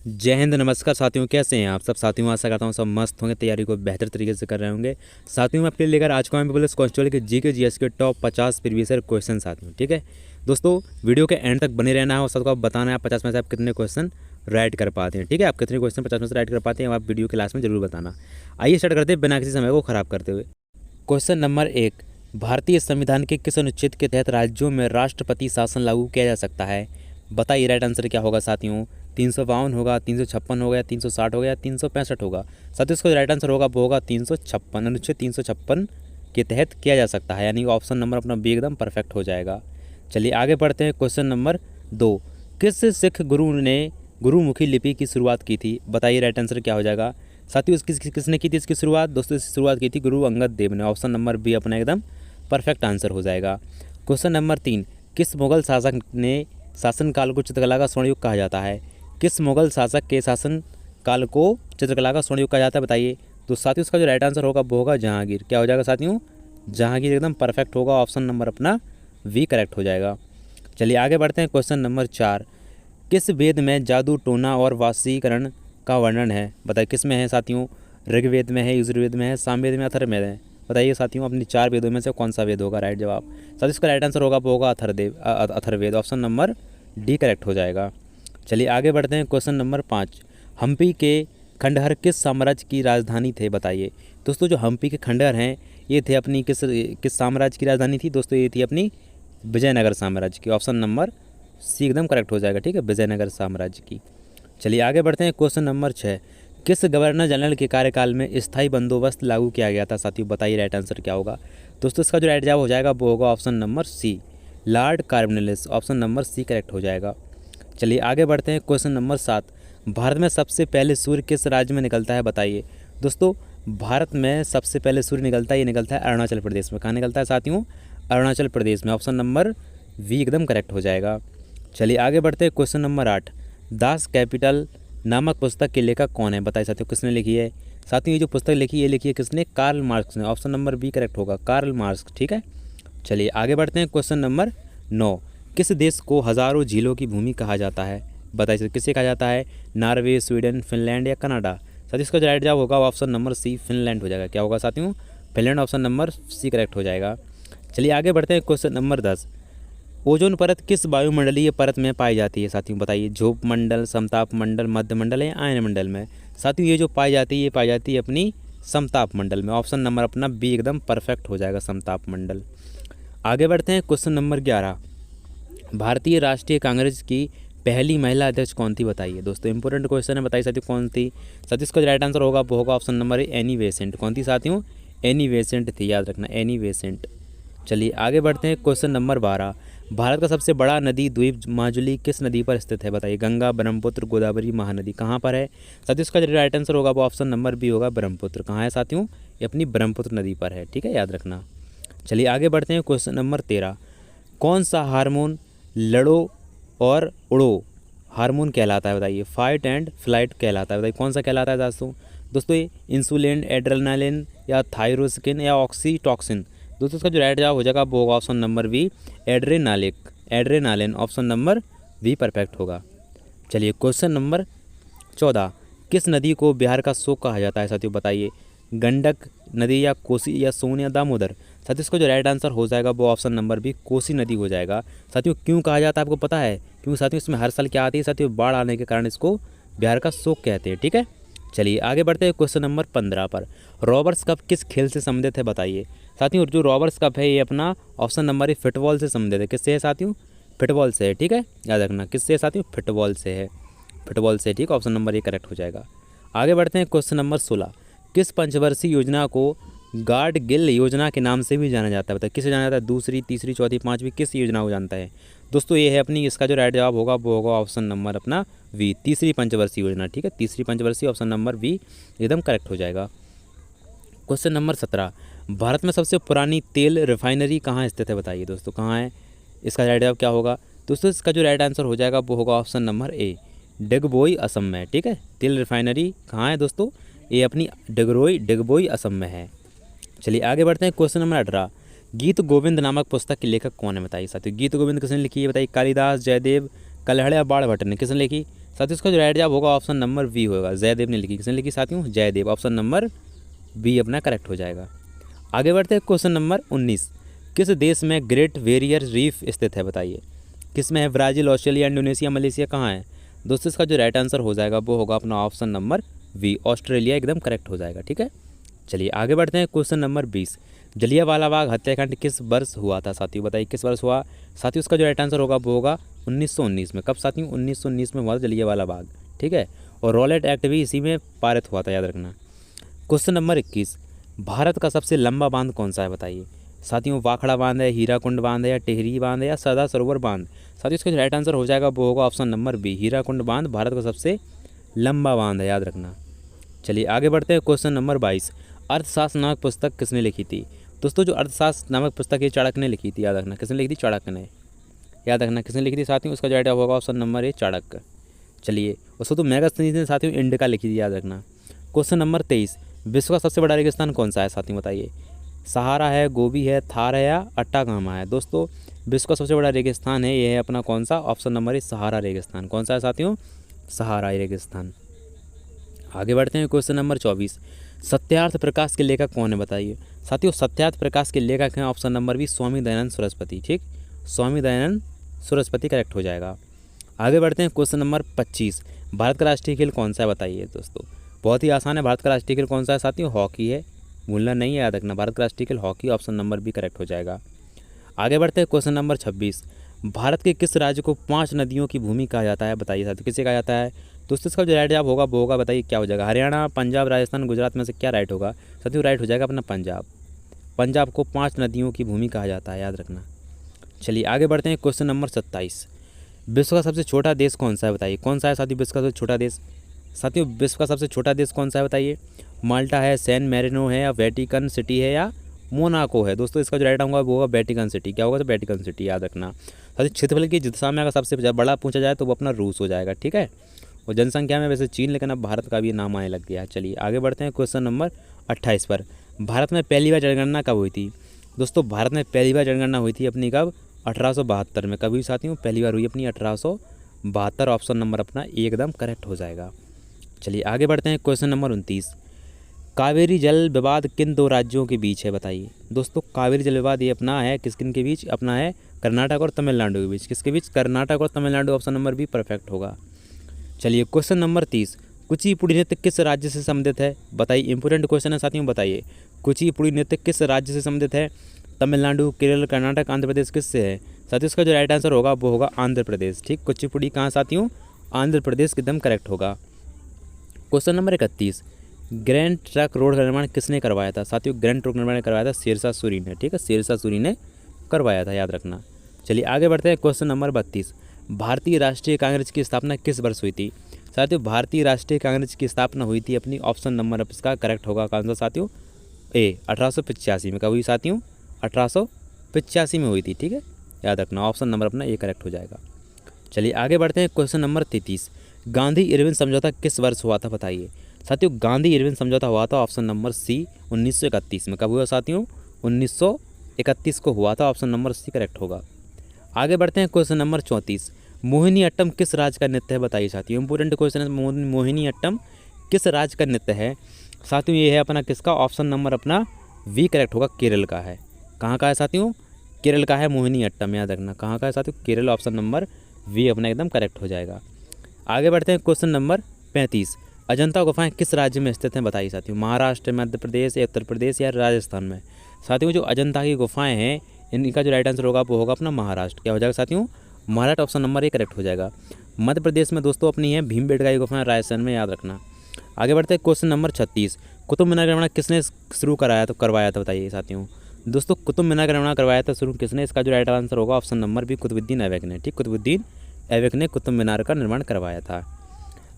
जय हिंद, नमस्कार साथियों। कैसे हैं आप सब साथियों? आशा करता हूँ सब मस्त होंगे, तैयारी को बेहतर तरीके से कर रहे होंगे। साथियों मैं आपके लिए लेकर आज को पुलिस कांस्टेबल के जीके जीएस के टॉप 50 प्रीवियस ईयर क्वेश्चन साथियों। ठीक है दोस्तों, वीडियो के एंड तक बने रहना है और सबको आप बताना है आप 50 में से आप कितने क्वेश्चन राइट कर पाते हैं। ठीक है, आप कितने क्वेश्चन 50 में से राइट कर पाते हैं आप वीडियो के लास्ट में जरूर बताना। आइए स्टार्ट करते हैं बिना किसी समय को खराब करते हुए। क्वेश्चन नंबर 1, भारतीय संविधान के किस अनुच्छेद के तहत राज्यों में राष्ट्रपति शासन लागू किया जा सकता है? बताइए राइट आंसर क्या होगा साथियों। 352 होगा, 356 होगा, 360 होगा या 365 होगा। साथियों इसका राइट आंसर होगा वो होगा 356। अनुच्छेद 356 के तहत किया जा सकता है, यानी ऑप्शन नंबर अपना बी एकदम परफेक्ट हो जाएगा। चलिए आगे बढ़ते हैं। क्वेश्चन नंबर 2, किस सिख गुरु ने गुरुमुखी लिपि की शुरुआत की थी? बताइए राइट आंसर क्या हो जाएगा। साथियों किसने की थी इसकी शुरुआत? दोस्तों इसकी शुरुआत की थी गुरु अंगद देव ने। ऑप्शन नंबर बी अपना एकदम परफेक्ट आंसर हो जाएगा। क्वेश्चन नंबर 3, किस मुगल शासक ने शासनकाल को चित्रकला का स्वर्ण युग कहा जाता है? किस मुगल शासक के शासन काल को चित्रकला का स्वर्ण युग कहा जाता है? बताइए। तो साथियों इसका जो राइट आंसर होगा वो होगा जहांगीर। क्या हो जाएगा साथियों? जहांगीर एकदम परफेक्ट होगा। ऑप्शन नंबर अपना वी करेक्ट हो जाएगा। चलिए आगे बढ़ते हैं। क्वेश्चन नंबर 4, किस वेद में जादू टोना और वाशीकरण का वर्णन है? बताइए किस में है साथियों? ऋग्वेद में है, यजुर्वेद में है, सामवेद में, अथर्ववेद में है। बताइए साथियों अपनी 4 वेदों में से कौन सा वेद होगा राइट जवाब। साथियों इसका राइट आंसर होगा वो होगा Atharvaveda. Option number D correct हो जाएगा। चलिए आगे बढ़ते हैं। क्वेश्चन नंबर 5, हम्पी के खंडहर किस साम्राज्य की राजधानी थे? बताइए। दोस्तों जो हम्पी के खंडहर हैं ये थे अपनी किस साम्राज्य की राजधानी थी? दोस्तों ये थी अपनी विजयनगर साम्राज्य की। ऑप्शन नंबर सी एकदम करेक्ट हो जाएगा। ठीक है, विजयनगर साम्राज्य की। चलिए आगे बढ़ते हैं। क्वेश्चन नंबर 6, किस गवर्नर जनरल के कार्यकाल में स्थायी बंदोबस्त लागू किया गया था? साथियों बताइए राइट आंसर क्या होगा। दोस्तों इसका जो राइट जवाब हो जाएगा वो होगा option number C, Lord Cornwallis. Option number C correct हो जाएगा। चलिए आगे बढ़ते हैं। क्वेश्चन नंबर 7, भारत में सबसे पहले सूर्य किस राज्य में निकलता है? बताइए। दोस्तों भारत में सबसे पहले सूर्य निकलता है, ये निकलता है अरुणाचल प्रदेश में। कहाँ निकलता है साथियों? अरुणाचल प्रदेश में। ऑप्शन नंबर वी एकदम करेक्ट हो जाएगा। चलिए आगे बढ़ते हैं। क्वेश्चन नंबर 8, दास कैपिटल नामक पुस्तक के लेखक कौन है? बताइए साथियों किसने लिखी है? साथियों ये जो पुस्तक लिखी है ये लिखी है किसने? कार्ल मार्क्स ने। ऑप्शन नंबर बी करेक्ट होगा, कार्ल मार्क्स। ठीक है, चलिए आगे बढ़ते हैं। क्वेश्चन नंबर 9, किस देश को हज़ारों झीलों की भूमि कहा जाता है? बताइए किसे कहा जाता है? नॉर्वे, स्वीडन, फिनलैंड या कनाडा? साथियों इसका जो राइट जवाब होगा ऑप्शन नंबर सी, फिनलैंड हो जाएगा। क्या होगा साथियों? Finland. Option number C correct हो जाएगा। चलिए आगे बढ़ते हैं। क्वेश्चन नंबर 10, ओजोन परत किस वायुमंडलीय परत में पाई जाती है? साथियों बताइए। ध्रुव मंडल, समताप मंडल, मध्य मंडल या आयन मंडल में? साथियों ये जो पाई जाती है ये पाई जाती है अपनी समताप मंडल में। ऑप्शन नंबर अपना बी एकदम परफेक्ट हो जाएगा, समताप मंडल। आगे बढ़ते हैं। क्वेश्चन नंबर 11, भारतीय राष्ट्रीय कांग्रेस की पहली महिला अध्यक्ष कौन थी? बताइए। दोस्तों इंपॉर्टेंट क्वेश्चन है, बताइए साथियों कौन थी। साथियों इसका राइट आंसर होगा वो होगा ऑप्शन नंबर एनी बेसेंट। कौन थी साथियों? एनी बेसेंट थी, याद रखना एनी बेसेंट। चलिए आगे बढ़ते हैं। क्वेश्चन नंबर 12, भारत का सबसे बड़ा नदी द्वीप माजुली किस नदी पर स्थित है? बताइए। गंगा, ब्रह्मपुत्र, गोदावरी, महानदी कहाँ पर है? साथियों इसका जो राइट आंसर होगा वो ऑप्शन नंबर बी होगा, ब्रह्मपुत्र। कहाँ है साथियों? ये अपनी ब्रह्मपुत्र नदी पर है। ठीक है, याद रखना। चलिए आगे बढ़ते हैं। क्वेश्चन नंबर 13, कौन सा हार्मोन लड़ो और उड़ो हार्मोन कहलाता है? बताइए। फाइट एंड फ्लाइट कहलाता है। बताइए कौन सा कहलाता है दोस्तों? दोस्तों ये इंसुलिन, एड्रेनालिन या थायरोसिन या ऑक्सीटॉक्सिन? दोस्तों इसका जो राइट जवाब हो जाएगा वो होगा option number B, adrenaline. Option number B perfect होगा। चलिए क्वेश्चन नंबर 14, किस नदी को बिहार का शोक कहा जाता है? साथियों बताइए। गंडक नदी या कोसी या सोन या दामोदर? साथियों इसका जो राइट आंसर हो जाएगा वो ऑप्शन नंबर बी, कोसी नदी हो जाएगा। साथियों क्यों कहा जाता है आपको पता है? क्योंकि साथियों इसमें हर साल क्या आती है साथियों? बाढ़ आने के कारण इसको बिहार का शोक कहते हैं। ठीक है, चलिए आगे बढ़ते हैं। क्वेश्चन नंबर 15 पर, रॉबर्स कप किस खेल से संबंधित है? बताइए। साथियों जो रॉबर्स कप है ये अपना ऑप्शन नंबर ए फुटबॉल से संबंधित है। किससे है साथियों? फुटबॉल से है। ठीक है, याद रखना किससे है साथियों? फुटबॉल से है, फुटबॉल से। ठीक, ऑप्शन नंबर ए करेक्ट हो जाएगा। आगे बढ़ते हैं। क्वेश्चन नंबर 16, किस पंचवर्षीय योजना को गार्ड गिल योजना के नाम से भी जाना जाता है? बताइए किसे जाना जाता है? दूसरी, तीसरी, चौथी, पाँचवीं किस योजना को जानता है? दोस्तों ये है अपनी, इसका जो राइट जवाब होगा वो होगा ऑप्शन नंबर अपना वी, तीसरी पंचवर्षीय योजना। ठीक है, तीसरी पंचवर्षीय, ऑप्शन नंबर वी एकदम करेक्ट हो जाएगा। क्वेश्चन नंबर 17, भारत में सबसे पुरानी तेल रिफाइनरी कहाँ स्थित है? बताइए दोस्तों कहाँ है? इसका राइट जवाब क्या होगा? दोस्तों इसका जो राइट आंसर हो जाएगा वो होगा option number A, Digboi Assam में। ठीक है, तेल रिफाइनरी कहाँ है दोस्तों? ये अपनी डिगबोई असम में है। चलिए आगे बढ़ते हैं। क्वेश्चन नंबर 18, गीत गोविंद नामक पुस्तक के लेखक कौन है? बताइए साथियों। गीत गोविंद किसने लिखी है? बताइए। कालिदास, जयदेव, कल्हड़ या बाणभट्ट ने? किसने लिखी? साथियों इसका जो राइट जवाब होगा ऑप्शन नंबर बी होगा। जयदेव ने लिखी, किसने लिखी साथियों? जयदेव। ऑप्शन नंबर बी अपना करेक्ट हो जाएगा। आगे बढ़ते हैं क्वेश्चन नंबर 19। किस देश में ग्रेट बैरियर रीफ स्थित है बताइए? किस में है? ब्राज़ील, ऑस्ट्रेलिया, इंडोनेशिया, मलेशिया, कहाँ है? दोस्तों इसका जो राइट आंसर हो जाएगा वो होगा अपना ऑप्शन नंबर बी, ऑस्ट्रेलिया एकदम करेक्ट हो जाएगा। ठीक है, चलिए आगे बढ़ते हैं क्वेश्चन नंबर 20। जलियांवाला बाग हत्याकांड किस वर्ष हुआ था साथियों? बताइए किस वर्ष हुआ? साथियों इसका जो राइट आंसर होगा वो होगा 1919 में। कब साथियों? 1919 में हुआ था जलियांवाला बाग। ठीक है, और रॉलेट एक्ट भी इसी में पारित हुआ था, याद रखना। Question number 21। भारत का सबसे लंबा बांध कौन सा है बताइए? साथियों वाखड़ा बांध है, हीराकुंड बांध है, या टिहरी बांध है, या सरदार सरोवर बांध? साथियों इसका जो राइट आंसर हो जाएगा वो होगा ऑप्शन नंबर बी, हीराकुंड बांध भारत का सबसे लंबा बांध है, याद रखना। चलिए आगे बढ़ते हैं क्वेश्चन नंबर 22। अर्थशास्त्र नामक पुस्तक किसने लिखी थी? दोस्तों जो अर्थशास्त्र नामक पुस्तक ये चाणक्य ने लिखी थी, याद रखना। किसने लिखी थी? चाणक्य ने, याद रखना किसने लिखी थी साथियों? उसका जो राइट होगा ऑप्शन नंबर ए, चाणक्य। चलिए उसको तो मैगस्थनीज ने साथियों इंडिका लिखी थी, याद रखना। Question number 23। विश्व का सबसे बड़ा रेगिस्तान कौन सा है साथियों बताइए? सहारा है, गोबी है, थार है, या अट्टागामा है? दोस्तों विश्व का सबसे बड़ा रेगिस्तान है, ये है अपना कौन सा? ऑप्शन नंबर ए, सहारा रेगिस्तान। कौन सा है साथियों? सहारा रेगिस्तान। आगे बढ़ते हैं क्वेश्चन नंबर 24। सत्यार्थ प्रकाश के लेखक कौन है बताइए? साथियों सत्यार्थ प्रकाश के लेखक हैं option number B, Swami Dayanand Saraswati. ठीक, स्वामी दयानंद सरस्वती करेक्ट हो जाएगा। आगे बढ़ते हैं क्वेश्चन नंबर 25। भारत का राष्ट्रीय खेल कौन सा है बताइए? दोस्तों बहुत ही आसान है, भारत का राष्ट्रीय खेल कौन सा है साथियों? हॉकी है, भूलना नहीं है, याद रखना। भारत का राष्ट्रीय खेल hockey, option number B correct हो जाएगा। आगे बढ़ते हैं क्वेश्चन नंबर 26। भारत के किस राज्य को 5 नदियों की भूमि कहा जाता है बताइए साथियों? किसे कहा जाता है? दोस्तों इसका जो राइट जवाब होगा वो होगा, बताइए क्या हो जाएगा? हरियाणा, पंजाब, राजस्थान, गुजरात में से क्या राइट होगा साथियों? राइट हो जाएगा अपना पंजाब। पंजाब को 5 नदियों की भूमि कहा जाता है, याद रखना। चलिए आगे बढ़ते हैं क्वेश्चन नंबर 27। विश्व का सबसे छोटा देश कौन सा है बताइए? कौन सा है साथियों विश्व का सबसे छोटा देश? साथियों विश्व का सबसे छोटा देश कौन सा है बताइए? माल्टा है, सैन मैरिनो है, या वेटिकन सिटी है, या मोनाको है? दोस्तों इसका जो राइट होगा वो होगा वेटिकन सिटी। क्या होगा? तो वेटिकन सिटी, याद रखना। साथियों क्षेत्रफल की दिशा में अगर सबसे बड़ा पूछा जाए तो वो अपना रूस हो जाएगा। ठीक है, और जनसंख्या में वैसे चीन, लेकिन अब भारत का भी नाम आने लग गया है। चलिए आगे बढ़ते हैं क्वेश्चन नंबर 28 पर। भारत में पहली बार जनगणना कब हुई थी? दोस्तों भारत में पहली बार जनगणना हुई थी अपनी कब? 1872 में। कभी साथियों? पहली बार हुई अपनी 1872। ऑप्शन नंबर अपना एकदम करेक्ट हो जाएगा। चलिए आगे बढ़ते हैं क्वेश्चन नंबर 29। कावेरी जल विवाद किन 2 राज्यों के बीच है बताइए? दोस्तों कावेरी जल विवाद ये अपना है किन के बीच? अपना है कर्नाटक और तमिलनाडु के बीच। किसके बीच? कर्नाटक और Tamil Nadu. Option number B perfect होगा। चलिए क्वेश्चन नंबर 30। कुचिपुड़ी नृत्य किस राज्य से संबंधित है बताइए? इंपोर्टेंट क्वेश्चन है साथियों, बताइए कुचिपुड़ी नृत्य किस राज्य से संबंधित है? तमिलनाडु, केरल, कर्नाटक, आंध्र प्रदेश किससे है? साथियों इसका जो राइट आंसर होगा वो होगा आंध्र प्रदेश। ठीक, कुचिपुड़ी कहाँ साथियों? आंध्र प्रदेश एकदम करेक्ट होगा। Question number 31। Grand trunk road का निर्माण किसने करवाया था साथियों? ग्रैंड ट्रंक निर्माण करवाया था शेरशाह सूरी ने। ठीक है, शेरशाह सूरी ने करवाया था, याद रखना। चलिए आगे बढ़ते हैं क्वेश्चन नंबर 32। भारतीय राष्ट्रीय कांग्रेस की स्थापना किस वर्ष हुई थी साथियों? भारतीय राष्ट्रीय कांग्रेस की स्थापना हुई थी अपनी, ऑप्शन नंबर इसका करेक्ट होगा कौन सा साथियों? ए, 1885 में। कब हुई साथियों? 1885 में हुई थी। ठीक है, याद रखना, ऑप्शन नंबर अपना ये करेक्ट हो जाएगा। चलिए आगे बढ़ते हैं क्वेश्चन नंबर 33। गांधी इरविन समझौता किस वर्ष हुआ था बताइए? साथियों गांधी इरविन समझौता हुआ था ऑप्शन नंबर सी 1931 में। कब हुआ साथियों? 1931 को हुआ था, ऑप्शन नंबर सी करेक्ट होगा। आगे बढ़ते हैं क्वेश्चन नंबर 34। मोहिनी अट्टम किस राज्य का नृत्य है बताइए साथियों? इंपोर्टेंट क्वेश्चन है, मोहिनी अट्टम किस राज्य का नृत्य है साथियों? ये है अपना किसका? ऑप्शन नंबर अपना वी करेक्ट होगा, केरल का है। कहाँ का है साथियों? केरल का है मोहिनी अट्टम, याद रखना। कहाँ का है साथियों? केरल। ऑप्शन नंबर वी अपना एकदम करेक्ट हो जाएगा। आगे बढ़ते हैं क्वेश्चन नंबर 35। अजंता गुफाएं किस राज्य में स्थित हैं बताइए साथियों? महाराष्ट्र, मध्य प्रदेश, या उत्तर प्रदेश, या राजस्थान में? साथियों जो अजंता की गुफाएं हैं इनका जो राइट आंसर होगा वो होगा अपना महाराष्ट्र। क्या हो जाएगा साथियों? Maharashtra. Option number A correct हो जाएगा। मध्य प्रदेश में दोस्तों अपनी है भीमबेटका की गुफाएं, राजस्थान में, याद रखना। आगे बढ़ते हैं क्वेश्चन नंबर 36। कुतुब मीनार का निर्माण किसने शुरू करवाया था बताइए साथियों? दोस्तों कुतुब मीनार का निर्माण करवाया था शुरू किसने? इसका जो राइट आंसर होगा option number B, Qutubuddin Aibak ने। ठीक, कुतुबुद्दीन ऐबक ने कुतुब मीनार का निर्माण करवाया था।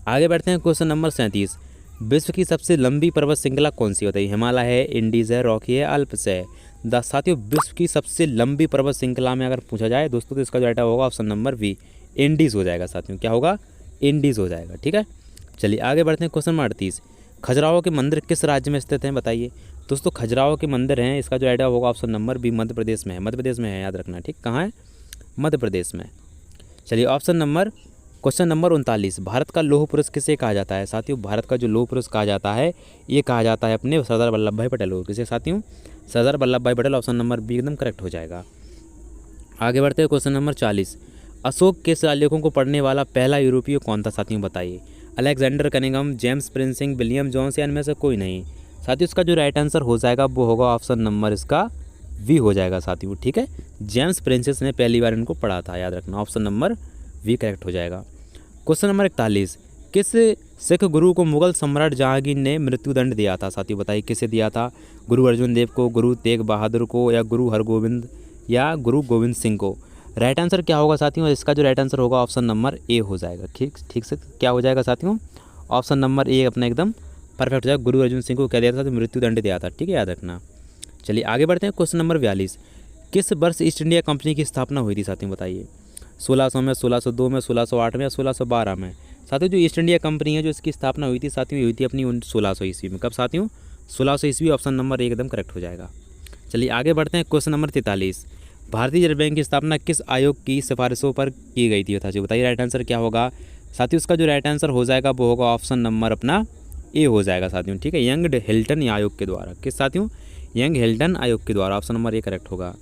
आगे बढ़ते हैं क्वेश्चन नंबर 37। विश्व की सबसे लंबी पर्वत श्रृंखला कौन सी होती है? हिमालय है, इंडीज है, रॉकी है, अल्प्स है? साथियों विश्व की सबसे लंबी पर्वत श्रृंखला में अगर पूछा जाए दोस्तों तो इसका जो राइट होगा ऑप्शन नंबर बी, इंडीज हो जाएगा साथियों। क्या होगा? इंडीज हो जाएगा। ठीक है, चलिए आगे बढ़ते हैं क्वेश्चन नंबर 38। खजुराहो के मंदिर किस राज्य में स्थित हैं बताइए? दोस्तों खजुराहो के मंदिर हैं, इसका जो राइट होगा option number B, Madhya Pradesh में है। मध्य प्रदेश में है, याद रखना। ठीक, कहाँ है? मध्य प्रदेश में। चलिए option number question number 39, Bharat का लौह पुरुष किसे कहा जाता है? साथियों भारत का जो लौह पुरुष कहा जाता है ये कहा जाता है अपने सरदार वल्लभ भाई पटेल को। किसे साथियों? सरदार वल्लभ भाई पटेल। ऑप्शन नंबर बी एकदम करेक्ट हो जाएगा। आगे बढ़ते हैं क्वेश्चन नंबर 40, अशोक के शिलालेखों को पढ़ने वाला पहला यूरोपीय कौन था? साथियों बताइए। Alexander Cunningham, James Prinsep, William Jones या इनमें से कोई नहीं। साथियों इसका जो राइट आंसर हो जाएगा वो होगा ऑप्शन नंबर इसका वी हो जाएगा साथियों। ठीक है, जेम्स प्रिंसेस ने पहली बार इनको पढ़ा था, याद रखना। ऑप्शन नंबर वी करेक्ट हो जाएगा। क्वेश्चन नंबर 41, किस सिख गुरु को मुगल सम्राट जहांगीर ने मृत्युदंड दिया था? साथियों बताइए किसे दिया था? गुरु अर्जुन देव को, गुरु तेग बहादुर को, या गुरु हरगोविंद या गुरु गोविंद सिंह को? राइट आंसर क्या होगा साथियों? इसका जो राइट आंसर होगा ऑप्शन नंबर ए हो जाएगा। ठीक से क्या हो जाएगा साथियों? ऑप्शन नंबर ए अपना एकदम परफेक्ट हो जाएगा। गुरु अर्जुन सिंह को क्या दिया था? तो मृत्युदंड दिया था। ठीक है, याद रखना। चलिए आगे बढ़ते हैं। क्वेश्चन नंबर 42, किस वर्ष ईस्ट इंडिया कंपनी की स्थापना हुई थी? साथियों बताइए। 1600 में, 1602 में, 1608 में या 1612 में? साथियों जो ईस्ट इंडिया कंपनी है जो इसकी स्थापना हुई थी साथियों हुई थी अपनी 1600 ईस्वी में। कब साथियों? 1600 ईस्वी। ऑप्शन नंबर एकदम करेक्ट हो जाएगा। चलिए आगे बढ़ते हैं। क्वेश्चन नंबर 43, भारतीय रिजर्व बैंक की स्थापना किस आयोग की सिफारिशों पर की गई थी? साथियों बताइए राइट आंसर क्या होगा? साथियों उसका जो राइट आंसर हो जाएगा वो होगा ऑप्शन नंबर अपना ए हो जाएगा साथियों। ठीक है, यंग हिल्टन आयोग के द्वारा। किस साथियों? यंग हिल्टन आयोग के द्वारा। ऑप्शन नंबर ए करेक्ट होगा।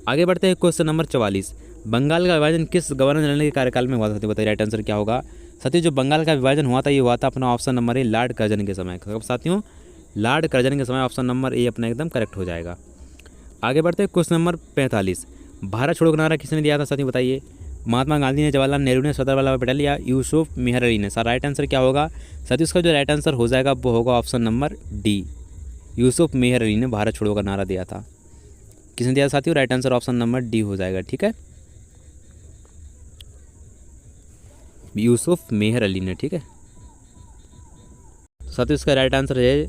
आगे बढ़ते हैं। क्वेश्चन नंबर 44, बंगाल का विभाजन किस गवर्नर जनरल के कार्यकाल में हुआ था? साथियों बताइए राइट आंसर क्या होगा? साथियों जो बंगाल का विभाजन हुआ था ये हुआ था अपना option number A Lord Curzon के समय। कब साथियों? लॉर्ड कर्जन के समय। ऑप्शन नंबर ए अपना एकदम करेक्ट हो जाएगा। आगे बढ़ते हैं। क्वेश्चन नंबर 45, भारत छोड़ो नारा किसने दिया था? साथियों बताइए। महात्मा गांधी ने, जवाहरलाल नेहरू ने, सरदार वल्लभ भाई पटेल या यूसुफ मेहर अली ने? सर राइट आंसर क्या होगा? साथियों इसका जो राइट आंसर हो जाएगा वो होगा ऑप्शन नंबर डी, यूसुफ मेहर अली ने भारत छोड़ो का नारा दिया था। किसने दिया साथियों? Right answer option number D हो जाएगा। ठीक है, यूसुफ मेहर अली ने। ठीक है साथियों इसका राइट आंसर है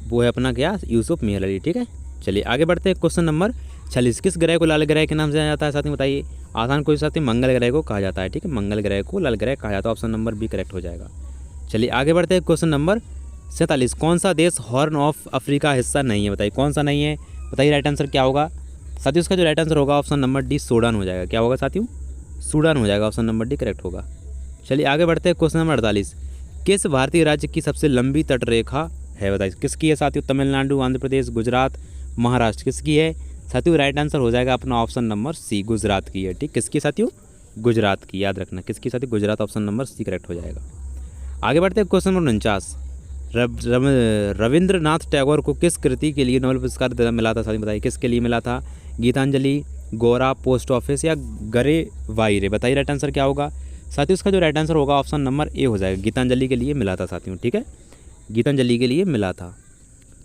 वो है अपना क्या? यूसुफ मेहर अली। ठीक है, चलिए आगे बढ़ते हैं। क्वेश्चन नंबर 46, किस ग्रह को लाल ग्रह के नाम से जाना जाता है? साथियों बताइए। आसान कोई साथी, मंगल ग्रह को कहा जाता है। ठीक है, मंगल ग्रह को लाल ग्रह कहा जाता है। ऑप्शन नंबर बी करेक्ट हो जाएगा। चलिए आगे बढ़ते हैं। क्वेश्चन नंबर 47, कौन सा देश हॉर्न ऑफ अफ्रीका हिस्सा नहीं है? बताइए कौन सा नहीं है? बताइए राइट आंसर क्या होगा? साथियों इसका जो राइट आंसर होगा ऑप्शन नंबर डी, सूडान हो जाएगा। क्या होगा साथियों? सूडान हो जाएगा। ऑप्शन नंबर डी करेक्ट होगा। चलिए आगे बढ़ते हैं। क्वेश्चन नंबर 48, किस भारतीय राज्य की सबसे लंबी तटरेखा है? बताइए किसकी है साथियों? तमिलनाडु, आंध्र प्रदेश, गुजरात, महाराष्ट्र? किसकी है साथियों? राइट आंसर हो जाएगा अपना ऑप्शन नंबर सी, गुजरात की है। ठीक, किसकी साथियों? गुजरात की, याद रखना किसकी साथियों? Gujarat. Option number C correct हो जाएगा। आगे बढ़ते हैं। क्वेश्चन नंबर 49, रविंद्रनाथ टैगोर को किस कृति के लिए नोबेल पुरस्कार मिला था? साथियों बताइए किसके लिए मिला था? गीतांजलि, गोरा, पोस्ट ऑफिस या गरे वायरे? बताइए राइट आंसर क्या होगा? साथियों इसका जो राइट आंसर होगा ऑप्शन नंबर ए हो जाएगा। गीतांजलि के लिए मिला था साथियों। ठीक है, गीतांजलि के लिए मिला था।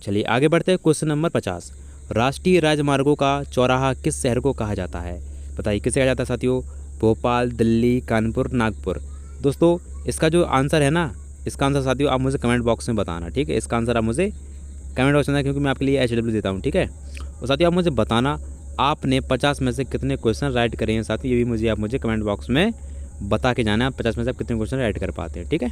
चलिए आगे बढ़ते हैं। क्वेश्चन नंबर 50, राष्ट्रीय राजमार्गों का चौराहा किस शहर को कहा जाता है? बताइए किसे कहा जाता है साथियों? भोपाल, दिल्ली, कानपुर, नागपुर? दोस्तों इसका जो आंसर है ना, इसका आंसर साथियों आप मुझे कमेंट बॉक्स में बताना। ठीक है, इसका आंसर आप मुझे कमेंट बॉक्स में, क्योंकि मैं आपके लिए HW देता हूँ। ठीक है, और साथियों आप मुझे बताना आपने 50 में से कितने क्वेश्चन राइट करे हैं साथियों, ये भी आप मुझे कमेंट बॉक्स में बता के जाना है। 50 में से आप कितने क्वेश्चन राइट कर पाते हैं। ठीक है,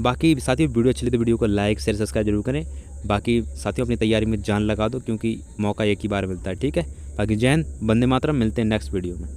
बाकी साथियों वीडियो अच्छी लगी तो वीडियो को लाइक शेयर सब्सक्राइब जरूर करें। बाकी साथियों अपनी तैयारी में जान लगा दो, क्योंकि मौका एक ही बार मिलता है। ठीक है, बाकी जय हिंद, वंदे मातरम। मिलते हैं नेक्स्ट वीडियो में।